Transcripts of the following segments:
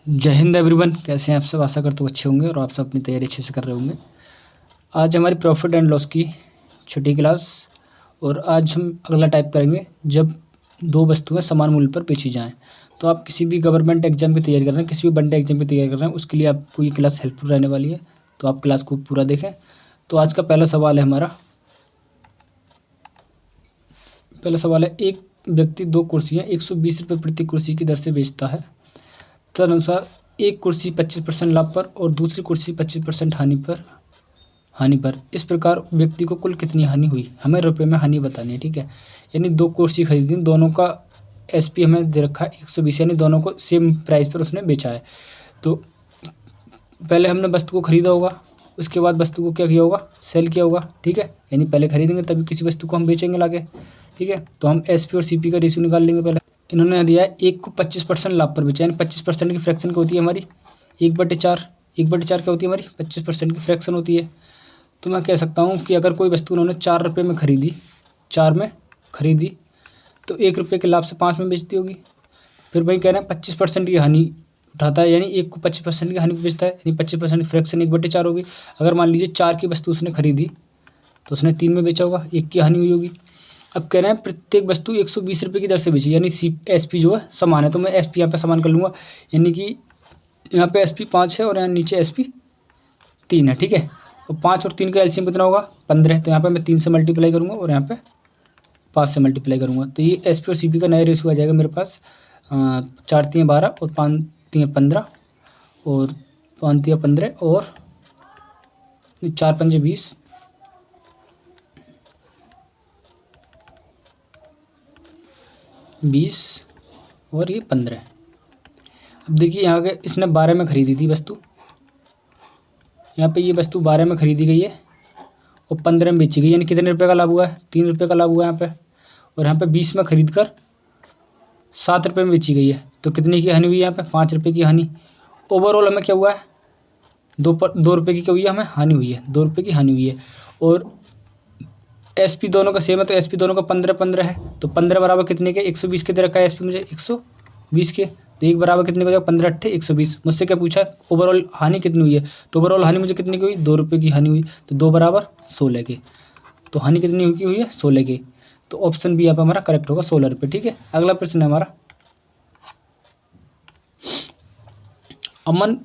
जय हिंद एवरीवन। कैसे हैं आप सब? आशा करते हो अच्छे होंगे और आप सब अपनी तैयारी अच्छे से कर रहे होंगे। आज हमारी प्रॉफिट एंड लॉस की छठी क्लास, और आज हम अगला टाइप करेंगे जब दो वस्तुएं समान मूल्य पर बेची जाएं। तो आप किसी भी गवर्नमेंट एग्जाम की तैयारी कर रहे हैं, किसी भी वनडे एग्जाम की तैयारी कर रहे हैं, उसके लिए आपको ये क्लास हेल्पफुल रहने वाली है। तो आप क्लास को पूरा देखें। तो आज का पहला सवाल है हमारा। पहला सवाल है, एक व्यक्ति दो कुर्सियाँ 120 रुपये प्रति कुर्सी की दर से बेचता है। तदनुसार एक कुर्सी 25% लाभ पर और दूसरी कुर्सी 25% हानि पर इस प्रकार व्यक्ति को कुल कितनी हानि हुई? हमें रुपए में हानि बतानी है, ठीक है। यानी दो कुर्सी खरीदी, दोनों का एसपी हमें दे रखा है 120, यानी दोनों को सेम प्राइस पर उसने बेचा है। तो पहले हमने वस्तु को खरीदा होगा, उसके बाद वस्तु को क्या किया होगा? सेल किया होगा, ठीक है। यानी पहले खरीदेंगे तभी किसी वस्तु को हम बेचेंगे लाके, ठीक है। तो हम एसपी और सीपी का रेशियो निकाल लेंगे। पहले इन्होंने दिया है एक को 25% लाभ पर बेचा, यानी 25% की फ्रैक्शन क्या होती है हमारी? 1/4। 1/4 क्या होती है हमारी? 25% की फ्रैक्शन होती है। तो मैं कह सकता हूँ कि अगर कोई वस्तु उन्होंने 4 रुपये में खरीदी, 4 में खरीदी, तो 1 रुपये के लाभ से 5 में बेचती होगी। फिर वही कह रहे हैं 25% की हानि उठाता है, यानी एक को 25% की हानि पर बेचता है, यानी 25% की फ्रैक्शन 1/4 होगी। अगर मान लीजिए 4 की वस्तु उसने खरीदी तो उसने 3 में बेचा होगा, 1 की हानि हुई होगी। अब कह रहे हैं प्रत्येक वस्तु 120 रुपये की दर से बेची, यानी एसपी जो है समान है। तो मैं एसपी यहाँ पे समान कर लूँगा, यानी कि यहाँ पे एसपी 5 है और यहाँ नीचे एसपी 3 है, ठीक है। और 5 और 3 का एलसीएम कितना होगा? 15। तो यहाँ पे मैं 3 से मल्टीप्लाई करूँगा और यहाँ पे 5 से मल्टीप्लाई करूँगा। तो ये एसपी और सीपी का नया रेशियो आ जाएगा मेरे पास 4 3 12 और 5 3 15 और 5 3 15 और 4 5 20 20 और ये 15। अब देखिए यहाँ के इसने 12 में खरीदी थी वस्तु, यहाँ पे ये वस्तु 12 में खरीदी गई है और 15 में बेची गई, यानी कितने रुपए का लाभ हुआ है? 3 रुपये का लाभ हुआ है यहाँ पे। और यहाँ पे 20 में खरीद कर 7 रुपये में बेची गई है, तो कितने की हानि हुई है? यहाँ पे 5 रुपये की हानि। ओवरऑल हमें क्या हुआ है? 2 रुपये की क्या हुई है? हमें हानि हुई है, 2 रुपये की हानि हुई है। और एसपी दोनों का सेम है, तो एसपी दोनों का 15 है। तो 15 बराबर कितने के? 120 के दे रखा है एसपी मुझे 120 के। तो एक बराबर कितने को जाएगा? 15 8 120। मुझसे क्या पूछा है? ओवरऑल हानि कितनी हुई है? तो ओवरऑल हानि मुझे कितने की हुई? 2 रुपये की हानि हुई। तो 2 बराबर 16 के। तो हानि कितनी हुई है? 16 की। तो ऑप्शन बी यहाँ पर हमारा करेक्ट होगा, 16 रुपये, ठीक है। अगला प्रश्न है हमारा। अमन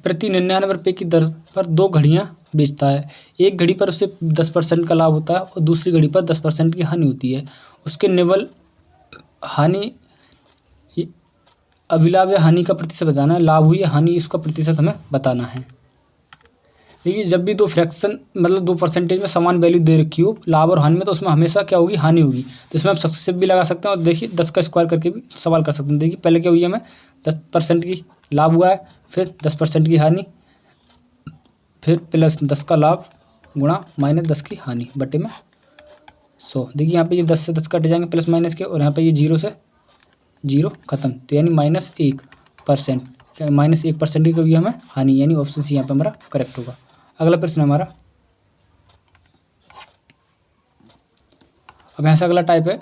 प्रति 99 रुपये की दर पर 2 घड़ियाँ बेचता है। एक घड़ी पर उसे 10% का लाभ होता है और दूसरी घड़ी पर 10% की हानि होती है। उसके निव्वल हानि अभिलाभ या हानि का प्रतिशत बताना है। लाभ हुई या हानि, इसका प्रतिशत हमें बताना है। देखिए जब भी दो फ्रैक्शन मतलब 2 परसेंटेज में समान वैल्यू दे रखी हो लाभ और हानि में, तो उसमें हमेशा क्या होगी? हानि होगी। तो इसमें हम सक्सेसिव भी लगा सकते हैं और देखिए 10 का स्क्वायर करके भी सवाल कर सकते हैं। देखिए पहले क्या हुई है? हमें 10% की लाभ हुआ है, फिर 10% की हानि, फिर प्लस 10 का लाभ गुणा -10 की हानि बटे में 100। देखिए यहाँ पे ये 10 से 10 कट जाएंगे प्लस माइनस के, और यहाँ पे ये 0 से 0 खत्म। तो यानी -1%, -1% की कभी हमें हानि, यानी ऑप्शन सी यहाँ पे हमारा करेक्ट होगा। अगला प्रश्न हमारा। अब यहाँ से अगला टाइप है,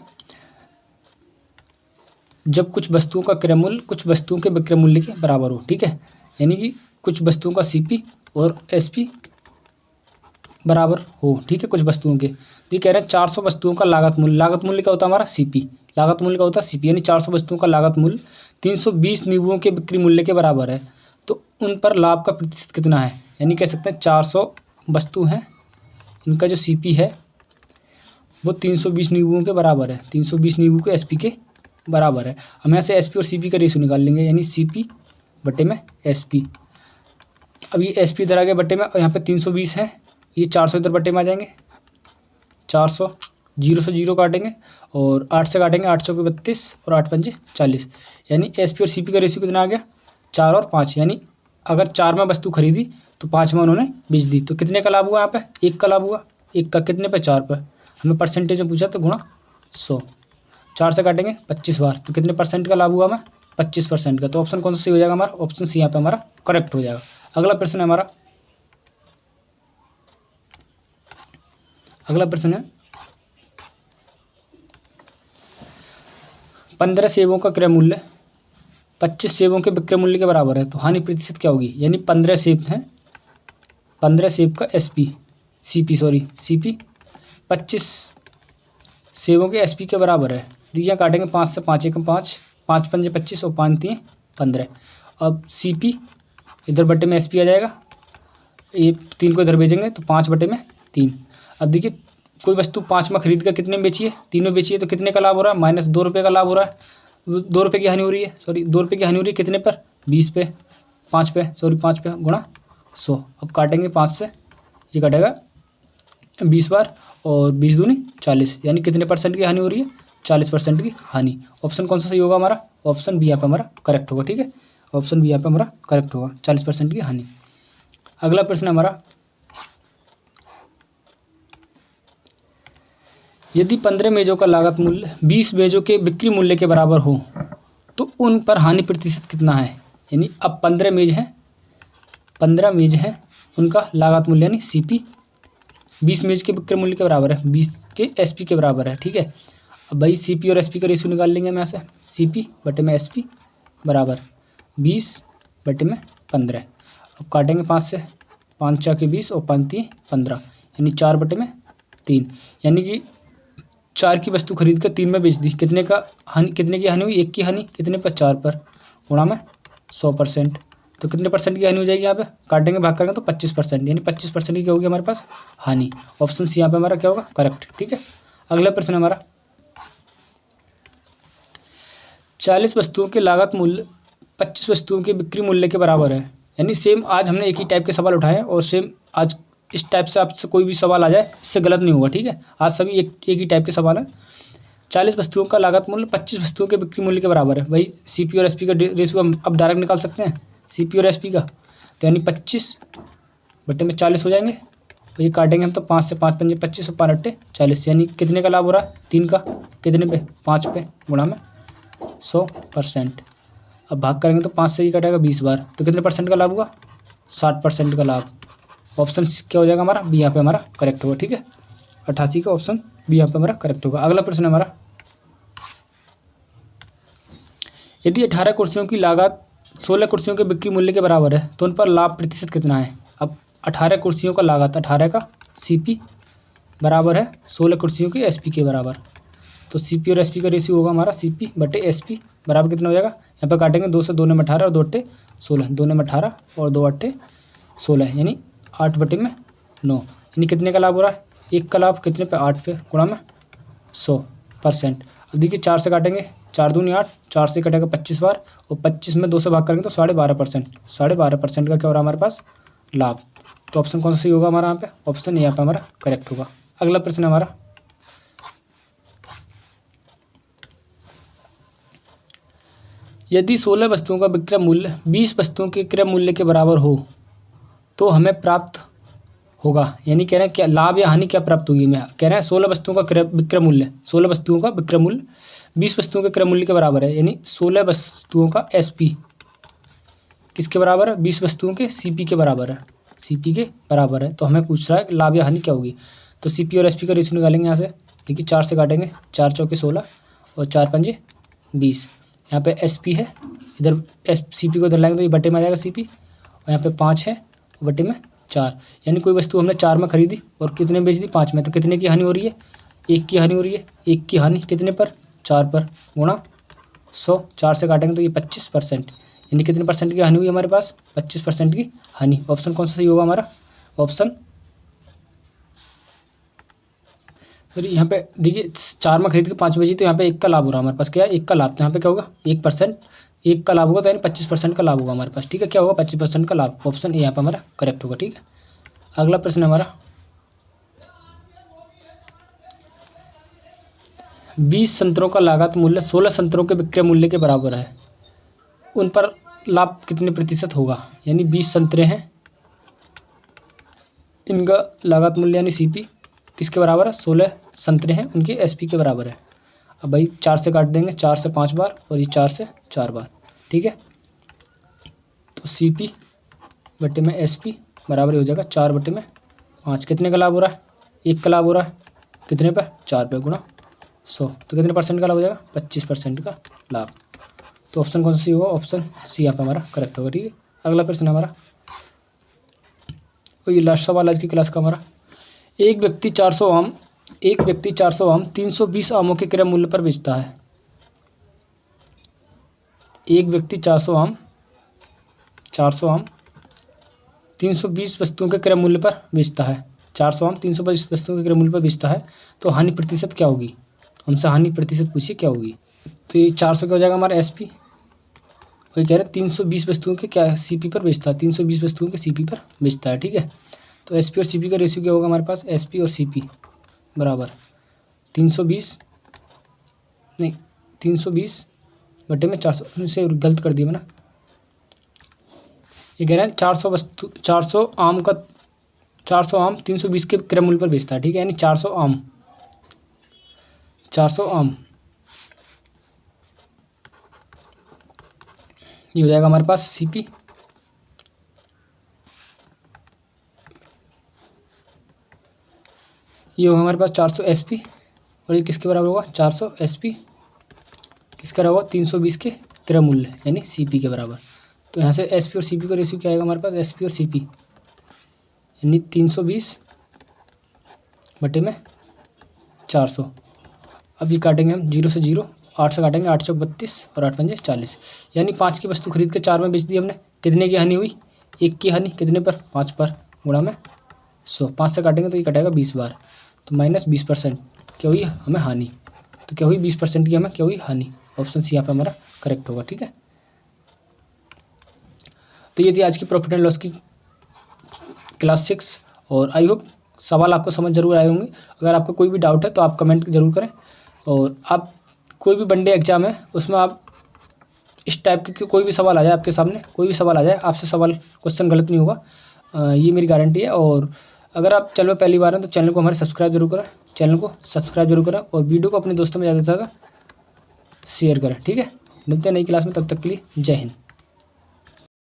जब कुछ वस्तुओं का क्रय मूल्य कुछ वस्तुओं के विक्रय मूल्य के बराबर हो, ठीक है। यानी कि कुछ वस्तुओं का सीपी और एसपी बराबर हो, ठीक है, कुछ वस्तुओं के। ये कह रहे हैं 400 वस्तुओं का लागत मूल्य क्या होता है हमारा? सीपी। लागत मूल्य का होता है सीपी, यानी 400 वस्तुओं का लागत मूल्य 320 निवुओं के बिक्री मूल्य के बराबर है। तो उन पर लाभ का प्रतिशत कितना है? यानी कह सकते हैं 400 वस्तु हैं, इनका जो सीपी है वो 320 निवुओं के बराबर है, 320 निवु के एसपी के बराबर है। हम यहाँ से एसपी और सीपी का रेशियो निकाल लेंगे, यानी सीपी बटे में एसपी। अब ये एसपी इधर आ गया बटे में, और यहाँ पे 320 है, ये 400 इधर बटे में आ जाएंगे। 400 0 से 0 काटेंगे और 8 से काटेंगे, 8 चौके 32 और 8 पंजे 40। यानी एसपी और सीपी का रेशियो कितना आ गया? 4 और 5। यानी अगर 4 में वस्तु खरीदी तो 5 में उन्होंने बेच दी। तो कितने का लाभ हुआ? यहाँ पे 1 का लाभ हुआ। 1 का कितने पे? 4 पे। हमें परसेंटेज में पूछा तो गुणा 100। 4 से काटेंगे 25 बार, तो कितने परसेंट का लाभ हुआ हमें? 25% का। तो ऑप्शन कौन सा सही हो जाएगा हमारा? ऑप्शन सी यहाँ पे हमारा करेक्ट हो जाएगा। अगला प्रश्न है हमारा। अगला प्रश्न है, 15 सेबों का क्रय मूल्य 25 सेबों के विक्रय मूल्य के बराबर है, तो हानि प्रतिशत क्या होगी, यानी 15 सेब हैं, 15 सेब का सीपी 25 सेबों के एसपी के बराबर है। देखिए काटेंगे 5 से 5 एकम 5, 5 पंजे 25 और 5 3 15। अब सीपी इधर बटे में एसपी आ जाएगा, ये 3 को इधर भेजेंगे तो 5 बटे में 3। अब देखिए कोई वस्तु 5 में खरीद कर कितने में बेची है, 3 में बेची है, तो कितने का लाभ हो रहा है, -2 रुपये का लाभ हो रहा है, 2 रुपये की हानि हो रही है, 2 रुपये की हानि हो रही है कितने पर, 5 पे गुणा 100। अब काटेंगे 5 से, ये कटेगा 20 बार और 20 दूनी 40, यानी कितने परसेंट की हानि हो रही है, 40% की हानि। ऑप्शन कौन सा सही होगा हमारा, ऑप्शन बी यहाँ पे हमारा करेक्ट होगा। ठीक है, ऑप्शन बी यहाँ पे हमारा करेक्ट होगा, 40% की हानि। अगला प्रश्न हमारा, यदि 15 मेजों का लागत मूल्य 20 मेजों के बिक्री मूल्य के बराबर हो तो उन पर हानि प्रतिशत कितना है। यानी अब 15 मेज हैं, उनका लागत मूल्य यानी सीपी 20 मेज के विक्रय मूल्य के बराबर है, 20 के एसपी के बराबर है। ठीक है, अब भाई सीपी और एसपी का रेशियो निकाल लेंगे हम यहाँ से, सीपी बटे में एसपी बराबर 20 बटे में 15। अब काटेंगे 5 से, 5 4 के 20 और 5 3 15, यानी 4 बटे में 3, यानी कि 4 की वस्तु खरीद कर 3 में बेच दी, कितने की हानि हुई, 1 की हानि, कितने पर, 4 पर, गुणा में 100%, तो कितने परसेंट की हानि हो जाएगी यहाँ पे, काटेंगे भाग करेंगे तो 25%, यानी 25% की क्या होगी हमारे पास हानि। ऑप्शन सी यहाँ पे हमारा क्या होगा, करेक्ट। ठीक है, अगला प्रश्न हमारा, 40 वस्तुओं के लागत मूल्य 25 वस्तुओं के बिक्री मूल्य के बराबर है। यानी सेम आज हमने एक ही टाइप के सवाल उठाए हैं और सेम आज इस टाइप से आपसे कोई भी सवाल आ जाए इससे गलत नहीं होगा। ठीक है, आज सभी एक ही टाइप के सवाल हैं। 40 वस्तुओं का लागत मूल्य 25 वस्तुओं के बिक्री मूल्य के बराबर है। भाई सीपी और एसपी का रेशियो हम अब डायरेक्ट निकाल सकते हैं, सीपी और एसपी का, तो यानी 25 बटे में 40 हो जाएंगे। तो ये काटेंगे हम तो 5 से 5 पंजे 25 और 5 अट्ठे 40, यानी कितने का लाभ हो रहा है, 3 का, कितने पे, 5 पे, गुणा में 100%। अब भाग करेंगे तो 5 से ही कटेगा 20 बार, तो कितने परसेंट का लाभ होगा, 60% का लाभ। ऑप्शन क्या हो जाएगा हमारा, बी यहाँ पे हमारा करेक्ट होगा। ठीक है, 88 का ऑप्शन बी यहाँ पे हमारा करेक्ट होगा। अगला प्रश्न हमारा, यदि 18 कुर्सियों की लागत 16 कुर्सियों के बिक्री मूल्य के बराबर है तो उन पर लाभ प्रतिशत कितना है। अब 18 कुर्सियों का लागत, 18 का सीपी बराबर है 16 कुर्सियों के एसपी के बराबर, तो सीपी और एसपी का रेशियो होगा हमारा सीपी बटे एसपी बराबर कितना हो जाएगा, यहाँ पे काटेंगे 2 से 2 ने 18 और 2 अट्ठे 16, 2 ने 18 और 2 अट्ठे 16, यानी 8 बटे में 9, यानी कितने का लाभ हो रहा है, 1 का लाभ, कितने पे, 8 पे, गुणा में 100%। अब देखिए 4 से काटेंगे, 4 दूनी 8, 4 से कटेगा 25 बार और 25 में 2 से भाग करेंगे तो 12.5%, 12.5% का क्या हो रहा है हमारे पास लाभ। तो ऑप्शन कौन सा सही होगा हमारा यहाँ पे, ऑप्शन यहाँ पे हमारा करेक्ट होगा। अगला प्रश्न हमारा, यदि 16 वस्तुओं का विक्रय मूल्य 20 वस्तुओं के क्रय मूल्य के बराबर हो तो हमें प्राप्त होगा। यानी कह रहे हैं क्या लाभ या हानि क्या प्राप्त होगी, मैं कह रहे हैं 16 वस्तुओं का विक्रय मूल्य, 16 वस्तुओं का विक्रय मूल्य 20 वस्तुओं के क्रय मूल्य के बराबर है, यानी 16 वस्तुओं का एसपी किसके बराबर है, 20 वस्तुओं के सीपी के बराबर है, सीपी के बराबर है। तो हमें पूछ रहा है कि लाभ या हानि क्या होगी, तो सीपी और एसपी का रेशियो निकालेंगे यहाँ से। देखिए 4 से काटेंगे, 4 चौके 16 और 4 पंजे 20, यहाँ पे एसपी है, इधर सीपी को इधर लाएंगे तो ये बटे में आ जाएगा सीपी, और यहाँ पे 5 है बटे में 4, यानी कोई वस्तु हमने 4 में खरीदी और कितने बेच दी, 5 में, तो कितने की हानि हो रही है, 1 की हानि हो रही है, 1 की हानि कितने पर, 4 पर, गुणा 100, 4 से काटेंगे तो ये 25%, यानी कितने परसेंट की हानि हुई हमारे पास, 25% की हानि। ऑप्शन कौन सा सही होगा हमारा, ऑप्शन, फिर यहाँ पे देखिए 4 में खरीद के 5 बेची तो यहाँ पे 1 का लाभ हो रहा है हमारे पास, क्या है 1 का लाभ, तो यहाँ पे क्या होगा 1%, 1 का लाभ होगा तो यानी 25% का लाभ होगा हमारे पास। ठीक है, क्या होगा 25% का लाभ, ऑप्शन ए यहाँ पे हमारा करेक्ट होगा। ठीक है, अगला प्रश्न हमारा, 20 संतरों का लागत मूल्य 16 संतरों के विक्रय मूल्य के बराबर है, उन पर लाभ कितने प्रतिशत होगा। यानी 20 संतरे हैं, इनका लागत मूल्य यानी सीपी किसके बराबर है, 16 संतरे हैं उनके एसपी के बराबर है। अब भाई 4 से काट देंगे, 4 से 5 बार और ये 4 से 4 बार। ठीक है, तो सीपी बटे में एसपी बराबर हो जाएगा 4 बटे में 5, कितने का लाभ हो रहा है, 1 का लाभ हो रहा है, कितने पर, 4 पे, गुणा 100, तो कितने परसेंट का लाभ हो जाएगा, 25% का लाभ। तो ऑप्शन कौन सा सी होगा, ऑप्शन सी यहाँ पे हमारा करेक्ट होगा। ठीक है, अगला प्रश्न हमारा, और ये लास्ट सवाल आज की क्लास का हमारा, एक व्यक्ति 400 आम 320 आमों के क्रय मूल्य पर बेचता है। एक व्यक्ति 400 आम 320 वस्तुओं के क्रय मूल्य पर बेचता है। 400 आम 320 वस्तुओं के क्रय मूल्य पर बेचता है, तो हानि प्रतिशत क्या होगी, हमसे हानि प्रतिशत पूछिए क्या होगी। तो ये 400 क्या हो जाएगा हमारा एसपी, वही कह रहे हैं 320 वस्तुओं के क्या सीपी पर बेचता है, 320 वस्तुओं के सीपी पर बेचता है। ठीक है, तो एसपी और सीपी का रेशियो क्या होगा हमारे पास, एसपी और सीपी बराबर 320 बटे में 400 से गलत कर दिया मैंने। ये कह रहे हैं 400 आम 320 के क्रय मूल्य पर बेचता है। ठीक है, यानी 400 आम ये हो जाएगा हमारे पास सीपी, ये होगा हमारे पास 400 एसपी, और ये किसके बराबर होगा, 400 एसपी किसका होगा, 320 के क्रय मूल्य यानी सीपी के बराबर। तो यहाँ से एसपी और सीपी का रेशियो क्या आएगा हमारे पास, एसपी और सीपी यानी 320 बटे में 400। अब ये काटेंगे हम 0 से 0, 8 से काटेंगे, 8 चौक 32 और 8 पंजे 40, यानी 5 की वस्तु खरीद के 4 में बेच दी हमने। कितने की हानि हुई, 1 की हानि, कितने पर, 5 पर, गुणा में 100, 5 से काटेंगे तो ये कटेगा 20 बार, तो -20% क्या हुई हमें हानि। तो क्या हुई 20% की हमें क्या हुई हानि, ऑप्शन सी यहाँ पे हमारा करेक्ट होगा। ठीक है, तो ये थी आज की प्रॉफिट एंड लॉस की क्लास 6, और आई होप सवाल आपको समझ जरूर आए होंगे। अगर आपको कोई भी डाउट है तो आप कमेंट जरूर करें, और आप कोई भी वनडे एग्जाम है उसमें आप इस टाइप के कोई भी सवाल आ जाए आपके सामने, कोई भी सवाल आ जाए, आपसे क्वेश्चन गलत नहीं होगा, ये मेरी गारंटी है। और अगर आप चैनल में पहली बार हैं तो चैनल को हमारे सब्सक्राइब जरूर करें, और वीडियो को अपने दोस्तों में ज़्यादा से ज़्यादा शेयर करें। ठीक है, मिलते हैं नई क्लास में, तब तक के लिए जय हिंद।